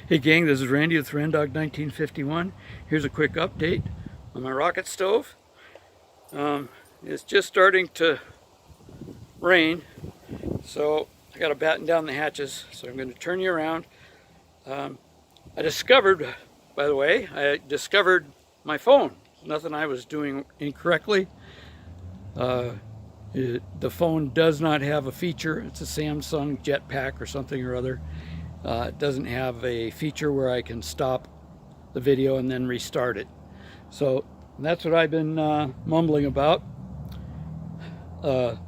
Hey gang, this is Randy with RANDOG1951. Here's a quick update on my rocket stove. It's just starting to rain, so I got to batten down the hatches. So I'm going to turn you around. I discovered, by the way, my phone. Nothing I was doing incorrectly. The phone does not have a feature. It's a Samsung Jetpack or something or other. It doesn't have a feature where I can stop the video and then restart it. So that's what I've been mumbling about for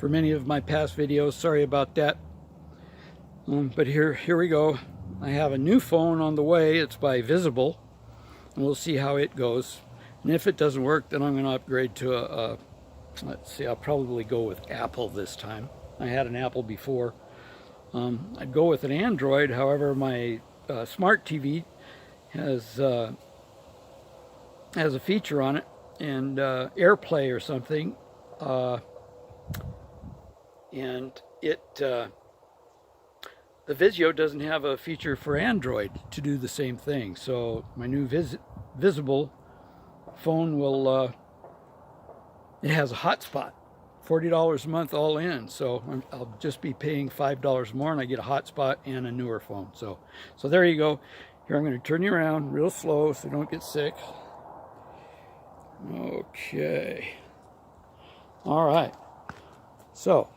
many of my past videos. Sorry about that. But here we go. I have a new phone on the way. It's by Visible, and we'll see how it goes. And if it doesn't work, then I'm going to upgrade to a let's see, I'll probably go with Apple this time. I had an Apple before. I'd go with an Android. However, my smart TV has a feature on it, and AirPlay or something, and the Vizio doesn't have a feature for Android to do the same thing. So my new Visible phone will it has a hotspot. $40 a month all in, so I'll just be paying $5 more and I get a hotspot and a newer phone. So there you go. Here, I'm going to turn you around real slow so you don't get sick. Okay. All right. So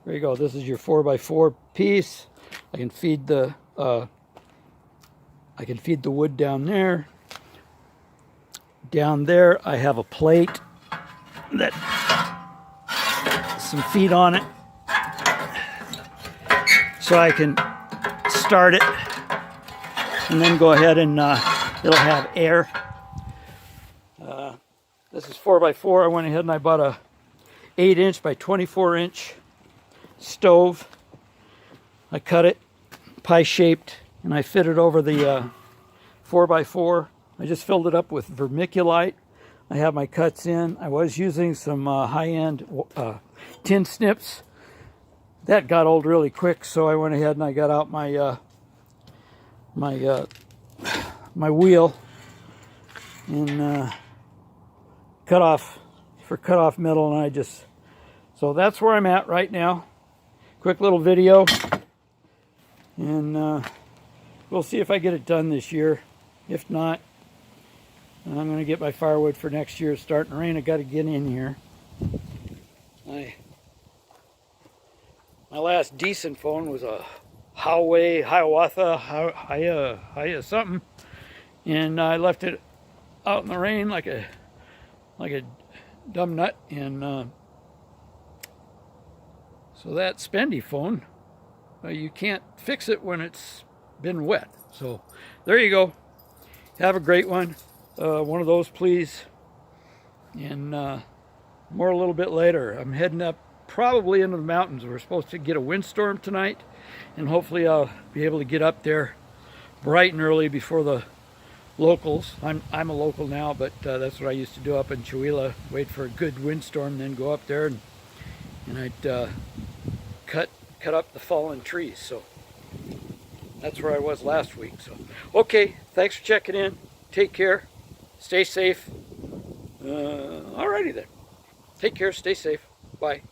there you go. This is your 4x4 piece. I can feed the wood down there. Down there, I have a plate that some feet on it, so I can start it and then go ahead and it'll have air. This is 4x4. I went ahead and I bought a 8-inch by 24-inch stove. I cut it pie shaped and I fit it over the 4x4. I just filled it up with vermiculite. I have my cuts in. I was using some high-end tin snips. That got old really quick, so I went ahead and I got out my my wheel and cut off metal, and so that's where I'm at right now. Quick little video, and we'll see if I get it done this year. If not, I'm going to get my firewood for next year. It's starting to rain. I got to get in here. My last decent phone was a Hiawatha something, and I left it out in the rain like a dumb nut. And so that spendy phone, you can't fix it when it's been wet. So there you go. Have a great one. One of those, please. And more a little bit later. I'm heading up probably into the mountains. We're supposed to get a windstorm tonight, and hopefully I'll be able to get up there bright and early before the locals. I'm a local now, but that's what I used to do up in Chihuahua. Wait for a good windstorm, then go up there and I'd cut up the fallen trees. So that's where I was last week. So okay, thanks for checking in. Take care. Stay safe. Alrighty then. Take care. Stay safe. Bye.